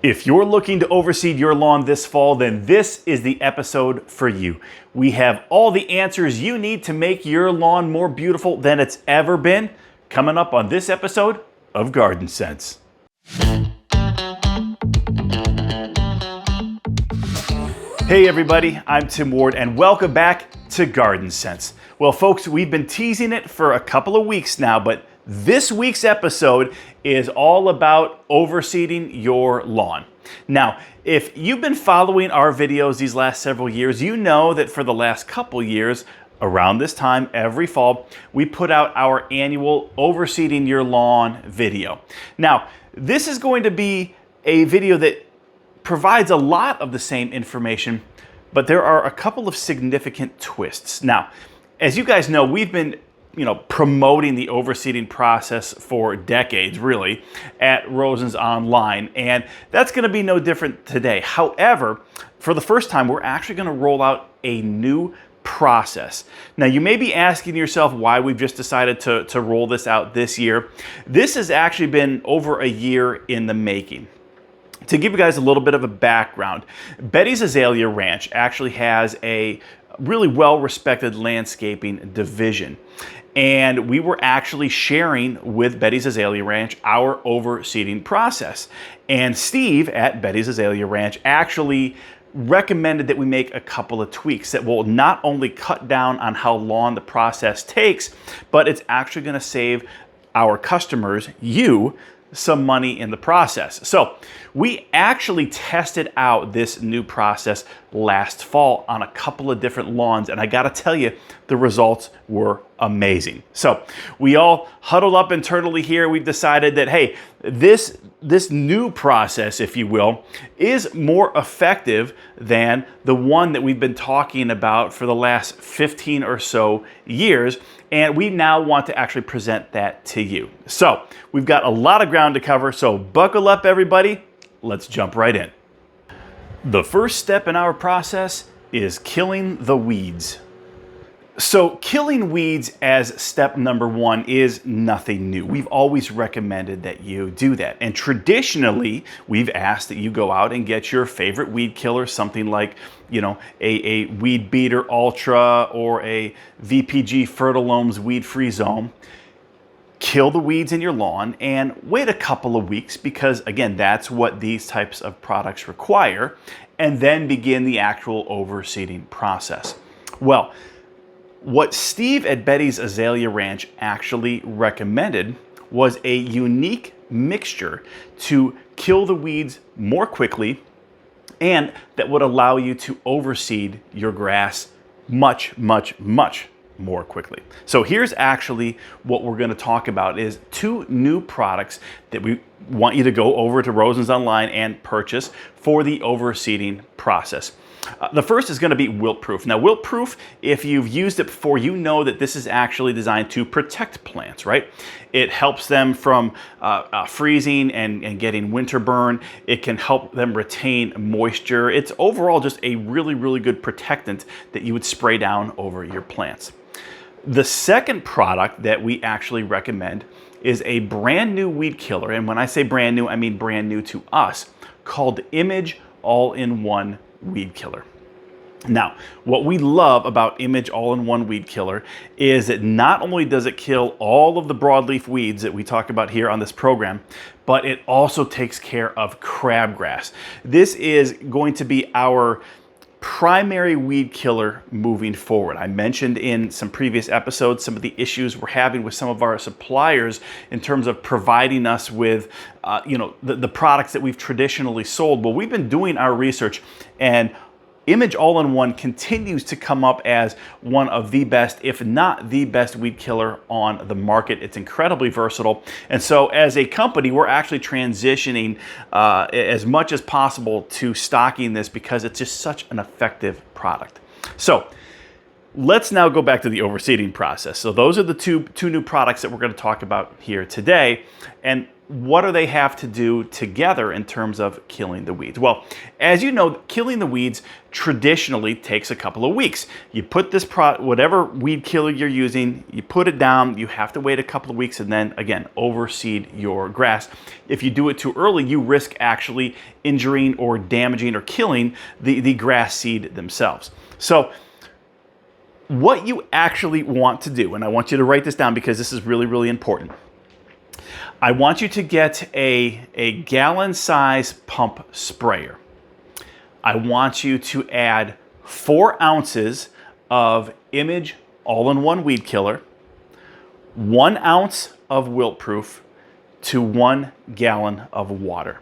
If you're looking to overseed your lawn this fall, then this is the episode for you. We have all the answers you need to make your lawn more beautiful than it's ever been, coming up on this episode of Garden Sense. Hey everybody, I'm Tim Ward and welcome back to Garden Sense. Well folks, we've been teasing it for a couple of weeks now, but this week's episode is all about overseeding your lawn. Now, if you've been following our videos these last several years, you know that for the last couple years, around this time every fall, we put out our annual Overseeding Your Lawn video. Now, this is going to be a video that provides a lot of the same information, but there are a couple of significant twists. Now, as you guys know, we've been promoting the overseeding process for decades, really, at Rosen's Online, and that's going to be no different today. However, for the first time, we're actually going to roll out a new process. Now, you may be asking yourself why we've just decided to roll this out this year. This has actually been over a year in the making. To give you guys a little bit of a background, Betty's Azalea Ranch actually has a really well-respected landscaping division. And we were actually sharing with Betty's Azalea Ranch our overseeding process. And Steve at Betty's Azalea Ranch actually recommended that we make a couple of tweaks that will not only cut down on how long the process takes, but it's actually going to save our customers, you, some money in the process. So we actually tested out this new process last fall on a couple of different lawns, and I gotta tell you, the results were amazing. So we all huddled up internally here. We've decided that, hey, this new process, if you will, is more effective than the one that we've been talking about for the last 15 or so years. And we now want to actually present that to you. So we've got a lot of ground to cover, so buckle up everybody. Let's jump right in. The first step in our process is killing the weeds. So killing weeds as step number one is nothing new. We've always recommended that you do that. And traditionally, we've asked that you go out and get your favorite weed killer, something like, a Weed Beater Ultra or a VPG Fertilome's Weed-Free Zone. Kill the weeds in your lawn and wait a couple of weeks because, again, that's what these types of products require, and then begin the actual overseeding process. Well, what Steve at Betty's Azalea Ranch actually recommended was a unique mixture to kill the weeds more quickly and that would allow you to overseed your grass much, much, much more quickly. So here's actually what we're going to talk about is two new products that we want you to go over to Rosen's Online and purchase for the overseeding process. The first is going to be wilt-proof. Now, wilt-proof, if you've used it before, you know that this is actually designed to protect plants, right? It helps them from freezing and getting winter burn. It can help them retain moisture. It's overall just a really, really good protectant that you would spray down over your plants. The second product that we actually recommend is a brand new weed killer. And when I say brand new, I mean brand new to us, called Image All-in-One Weed Killer. Now, what we love about Image All-in-One Weed Killer is that not only does it kill all of the broadleaf weeds that we talk about here on this program, but it also takes care of crabgrass. This is going to be our primary weed killer moving forward. I mentioned in some previous episodes some of the issues we're having with some of our suppliers in terms of providing us with the products that we've traditionally sold. Well, we've been doing our research, and Image All-in-One continues to come up as one of the best, if not the best, weed killer on the market. It's incredibly versatile. And so as a company, we're actually transitioning as much as possible to stocking this because it's just such an effective product. So let's now go back to the overseeding process. So those are the two new products that we're going to talk about here today. And what do they have to do together in terms of killing the weeds? Well, as you know, killing the weeds traditionally takes a couple of weeks. You put this whatever weed killer you're using, you put it down, you have to wait a couple of weeks, and then again, overseed your grass. If you do it too early, you risk actually injuring or damaging or killing the grass seed themselves. So what you actually want to do, and I want you to write this down because this is really, really important. I want you to get a gallon size pump sprayer. I want you to add 4 ounces of Image all-in-one weed killer, 1 ounce of wilt-proof to 1 gallon of water.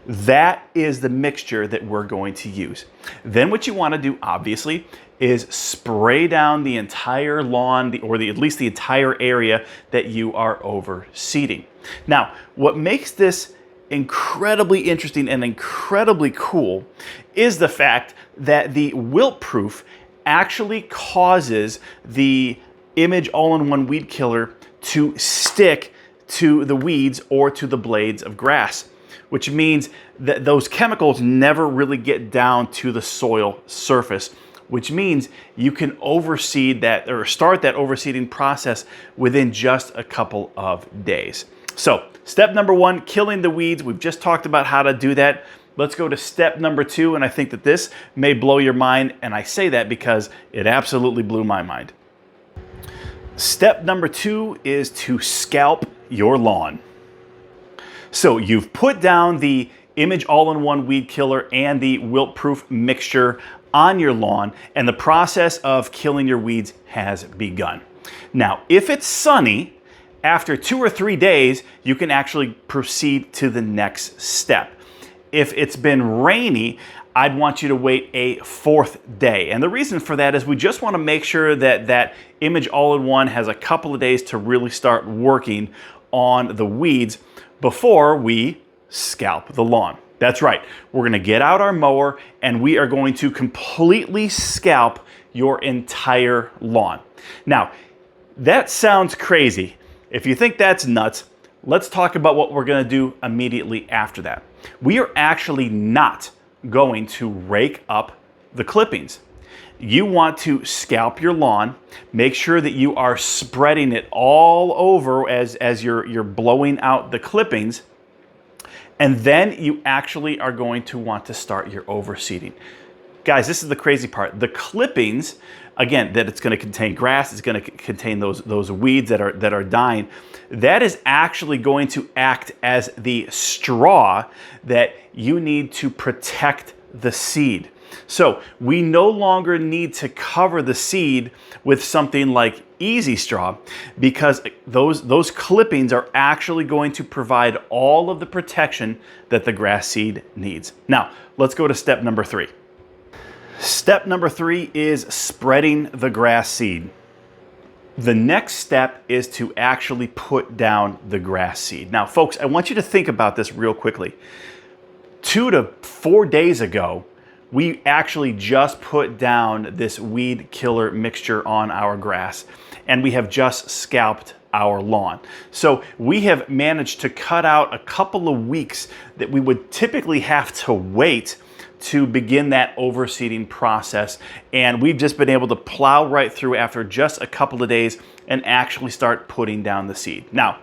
That is the mixture that we're going to use. Then what you want to do, obviously, is spray down the entire lawn, at least the entire area that you are overseeding. Now, what makes this incredibly interesting and incredibly cool is the fact that the wilt-proof actually causes the Image all-in-one weed killer to stick to the weeds or to the blades of grass, which means that those chemicals never really get down to the soil surface, which means you can overseed that or start that overseeding process within just a couple of days. So step number 1, killing the weeds. We've just talked about how to do that. Let's go to step number 2, and I think that this may blow your mind, and I say that because it absolutely blew my mind. Step number 2 is to scalp your lawn. So you've put down the Image all-in-one weed killer and the wilt-proof mixture on your lawn, and the process of killing your weeds has begun. Now, if it's sunny, after 2 or 3 days, you can actually proceed to the next step. If it's been rainy, I'd want you to wait a 4th day. And the reason for that is we just want to make sure that that Image all-in-one has a couple of days to really start working on the weeds before we scalp the lawn. That's right. We're going to get out our mower and we are going to completely scalp your entire lawn. Now, that sounds crazy. If you think that's nuts, let's talk about what we're going to do immediately after that. We are actually not going to rake up the clippings. You want to scalp your lawn, make sure that you are spreading it all over as you're blowing out the clippings, and then you actually are going to want to start your overseeding. Guys, this is the crazy part. The clippings, again, that it's going to contain grass, it's going to contain those weeds that are dying. That is actually going to act as the straw that you need to protect the seed. So we no longer need to cover the seed with something like Easy Straw because those clippings are actually going to provide all of the protection that the grass seed needs. Now, let's go to step number 3. Step number 3 is spreading the grass seed. The next step is to actually put down the grass seed. Now, folks, I want you to think about this real quickly. 2 to 4 days ago, we actually just put down this weed killer mixture on our grass, and we have just scalped our lawn. So we have managed to cut out a couple of weeks that we would typically have to wait to begin that overseeding process. And we've just been able to plow right through after just a couple of days and actually start putting down the seed. Now,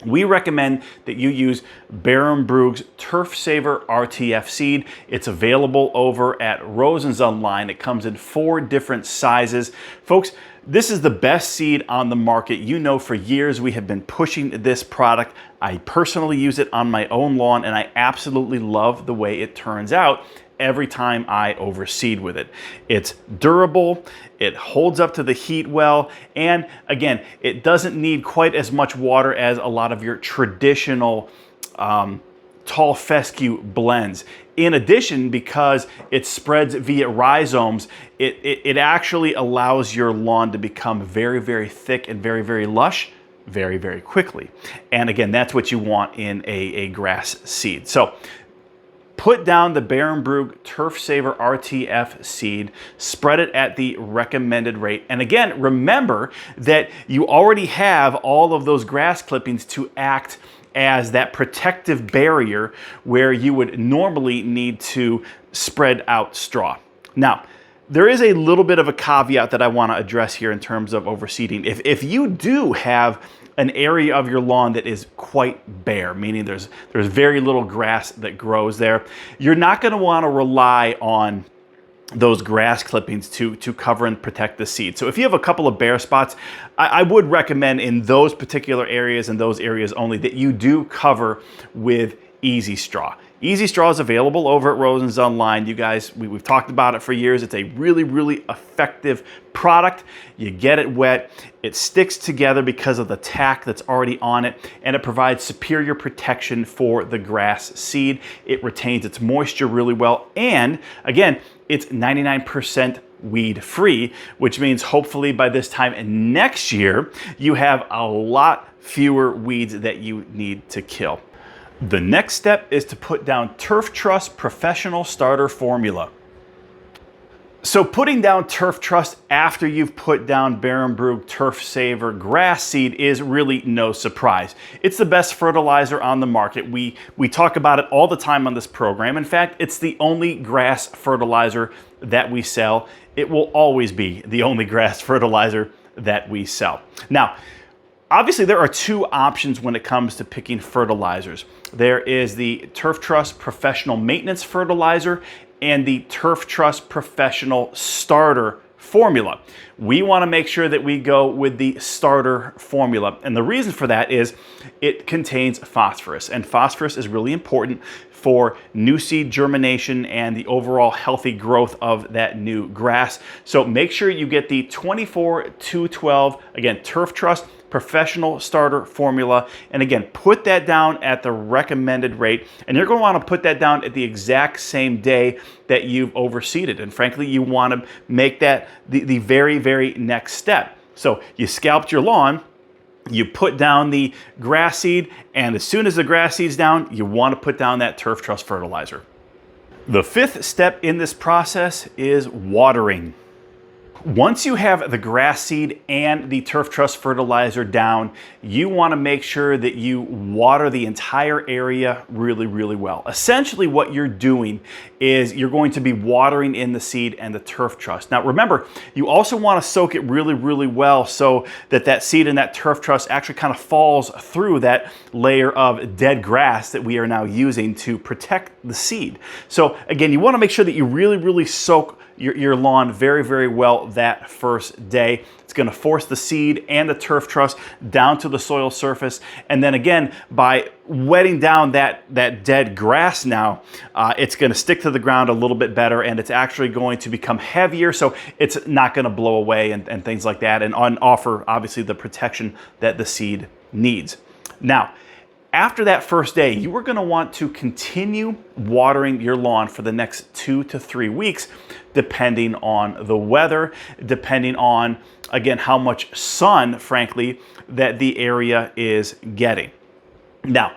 we recommend that you use Baron Brug's Turf Saver RTF seed. It's available over at Rosen's online. It comes in 4 different sizes. Folks, this is the best seed on the market. You know, for years we have been pushing this product. I personally use it on my own lawn, and I absolutely love the way it turns out every time I overseed with it. It's durable, it holds up to the heat well, and again, it doesn't need quite as much water as a lot of your traditional tall fescue blends. In addition, because it spreads via rhizomes, it actually allows your lawn to become very, very thick and very, very lush very, very quickly. And again, that's what you want in a grass seed. So Put down the Barenbrug Turf Saver RTF seed, spread it at the recommended rate. And again, remember that you already have all of those grass clippings to act as that protective barrier where you would normally need to spread out straw. Now, there is a little bit of a caveat that I want to address here in terms of overseeding. If you do have an area of your lawn that is quite bare, meaning there's very little grass that grows there, you're not going to want to rely on those grass clippings to cover and protect the seed. So if you have a couple of bare spots, I would recommend in those particular areas and those areas only that you do cover with Easy Straw. Easy Straw is available over at Rosen's online. You guys, we've talked about it for years. It's a really, really effective product. You get it wet, it sticks together because of the tack that's already on it, and it provides superior protection for the grass seed. It retains its moisture really well, and again, it's 99% weed free, which means hopefully by this time next year, you have a lot fewer weeds that you need to kill. The next step is to put down Turf Trust Professional Starter Formula. So putting down Turf Trust after you've put down Barenbrug Turf Saver grass seed is really no surprise. It's the best fertilizer on the market. We talk about it all the time on this program. In fact, it's the only grass fertilizer that we sell. It will always be the only grass fertilizer that we sell. Now, obviously, there are two options when it comes to picking fertilizers. There is the Turf Trust Professional Maintenance Fertilizer and the Turf Trust Professional Starter Formula. We want to make sure that we go with the starter formula. And the reason for that is it contains phosphorus. And phosphorus is really important for new seed germination and the overall healthy growth of that new grass. So make sure you get the 24-212, again, Turf Trust Professional Starter Formula. And again, put that down at the recommended rate. And you're going to want to put that down at the exact same day that you've overseeded. And frankly, you want to make that the very, very next step. So you scalped your lawn, you put down the grass seed, and as soon as the grass seed's down, you want to put down that Turf Trust fertilizer. The fifth step in this process is watering. Once you have the grass seed and the Turf Trust fertilizer down, you want to make sure that you water the entire area really, really well. Essentially, what you're doing is you're going to be watering in the seed and the Turf Trust. Now, remember, you also want to soak it really, really well so that that seed and that Turf Trust actually kind of falls through that layer of dead grass that we are now using to protect the seed. So again, you want to make sure that you really, really soak your lawn very, very well that first day. It's going to force the seed and the Turf Trust down to the soil surface. And then again, by wetting down that dead grass now, it's going to stick to the ground a little bit better, and it's actually going to become heavier, so it's not going to blow away and things like that, and offer obviously the protection that the seed needs. Now, after that first day, you are going to want to continue watering your lawn for the next 2 to 3 weeks, depending on the weather, depending on, again, how much sun, frankly, that the area is getting. Now,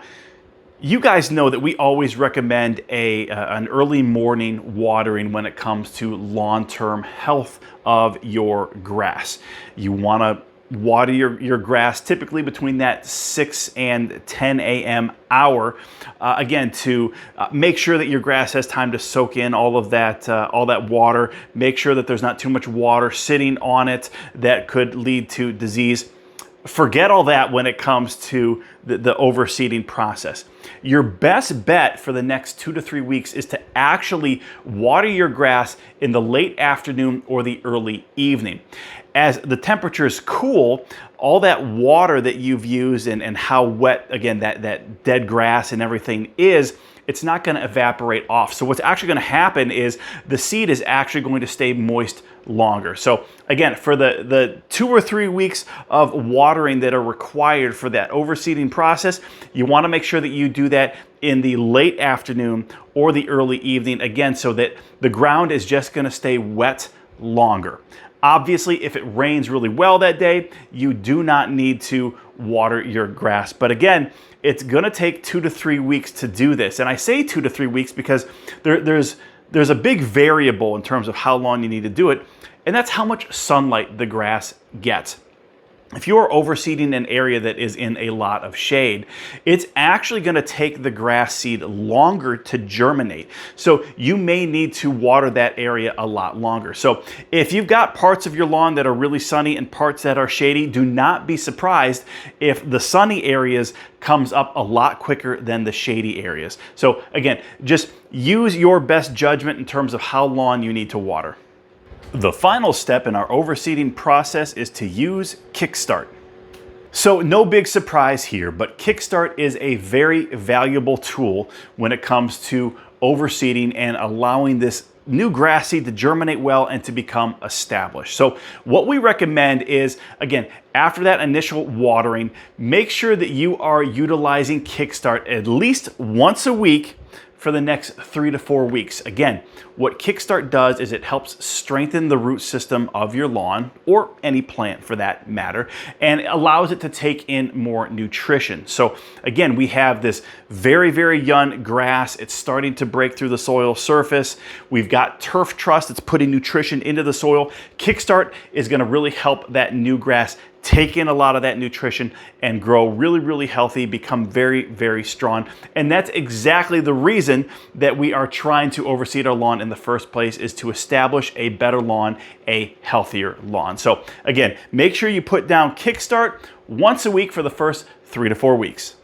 you guys know that we always recommend an early morning watering when it comes to long-term health of your grass. You want to water your grass typically between that 6 and 10 a.m. hour, again, to make sure that your grass has time to soak in all that water. Make sure that there's not too much water sitting on it that could lead to disease. Forget all that when it comes to the overseeding process. Your best bet for the next 2 to 3 weeks is to actually water your grass in the late afternoon or the early evening. As the temperatures cool, all that water that you've used and how wet, again, that dead grass and everything is, it's not going to evaporate off. So what's actually going to happen is the seed is actually going to stay moist longer. So again, for the 2 or 3 weeks of watering that are required for that overseeding process, you want to make sure that you do that in the late afternoon or the early evening, again, so that the ground is just going to stay wet longer. Obviously, if it rains really well that day, you do not need to water your grass. But again, it's gonna take 2 to 3 weeks to do this. And I say 2 to 3 weeks because there's a big variable in terms of how long you need to do it, and that's how much sunlight the grass gets. If you are overseeding an area that is in a lot of shade, it's actually going to take the grass seed longer to germinate. So you may need to water that area a lot longer. So if you've got parts of your lawn that are really sunny and parts that are shady, do not be surprised if the sunny areas comes up a lot quicker than the shady areas. So again, just use your best judgment in terms of how long you need to water. The final step in our overseeding process is to use Kickstart. So no big surprise here, but Kickstart is a very valuable tool when it comes to overseeding and allowing this new grass seed to germinate well and to become established. So what we recommend is, again, after that initial watering, make sure that you are utilizing Kickstart at least once a week for the next 3 to 4 weeks. Again, what Kickstart does is it helps strengthen the root system of your lawn, or any plant for that matter, and allows it to take in more nutrition. So again, we have this very, very young grass. It's starting to break through the soil surface. We've got turf truss that's putting nutrition into the soil. Kickstart is gonna really help that new grass take in a lot of that nutrition and grow really, really healthy, become very, very strong. And that's exactly the reason that we are trying to overseed our lawn in the first place, is to establish a better lawn, a healthier lawn. So again, make sure you put down Kickstart once a week for the first 3 to 4 weeks.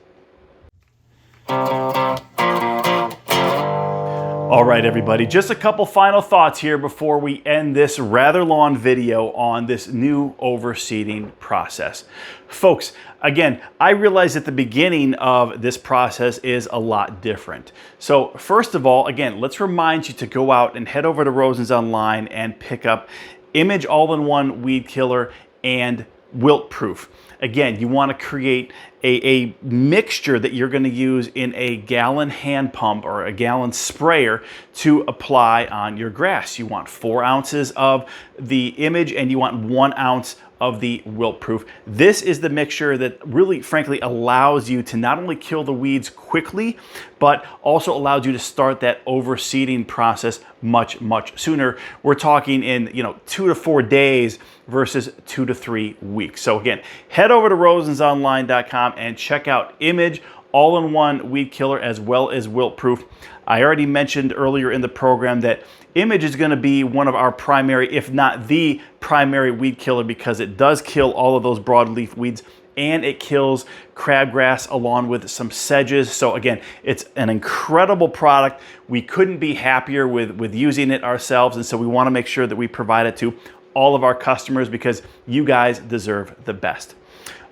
All right, everybody, just a couple final thoughts here before we end this rather long video on this new overseeding process. Folks, again, I realize at the beginning of this process is a lot different. So first of all, again, let's remind you to go out and head over to Rosen's Online and pick up Image All-in-One Weed Killer and Wilt Proof. Again, you want to create a mixture that you're going to use in a gallon hand pump or a gallon sprayer to apply on your grass. You want 4 ounces of the Image and you want 1 ounce of the Wilt Proof. This is the mixture that really, frankly, allows you to not only kill the weeds quickly, but also allows you to start that overseeding process much, much sooner. We're talking in 2 to 4 days versus 2 to 3 weeks. So again, head over to rosensonline.com and check out Image All-in-One Weed Killer as well as Wilt Proof. I already mentioned earlier in the program that Image is going to be one of our primary, if not the primary, weed killer, because it does kill all of those broadleaf weeds and it kills crabgrass along with some sedges. So again, it's an incredible product. We couldn't be happier with using it ourselves, and so we want to make sure that we provide it to all of our customers because you guys deserve the best.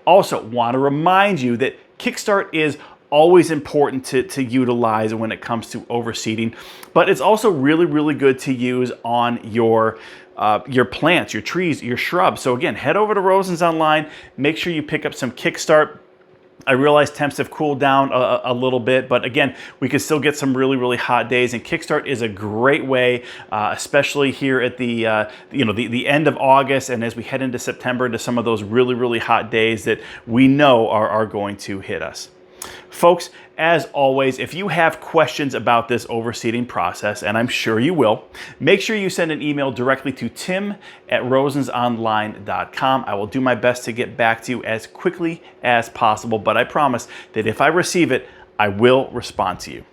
Also, want to remind you that Kickstart is always important to utilize when it comes to overseeding, but it's also really, really good to use on your plants, your trees, your shrubs. So again, head over to Rosen's Online, make sure you pick up some Kickstart. I realize temps have cooled down a little bit, but again, we can still get some really, really hot days, and Kickstart is a great way, especially here at the end of August and as we head into September, to some of those really, really hot days that we know are going to hit us. Folks, as always, if you have questions about this overseeding process, and I'm sure you will, make sure you send an email directly to tim@rosensonline.com. I will do my best to get back to you as quickly as possible, but I promise that if I receive it, I will respond to you.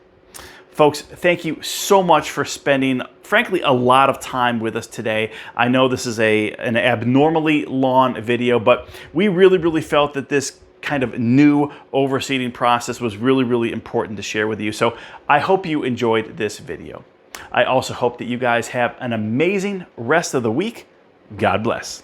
Folks, thank you so much for spending, frankly, a lot of time with us today. I know this is an abnormally long video, but we really, really felt that this kind of new overseeding process was really, really important to share with you. So I hope you enjoyed this video. I also hope that you guys have an amazing rest of the week. God bless.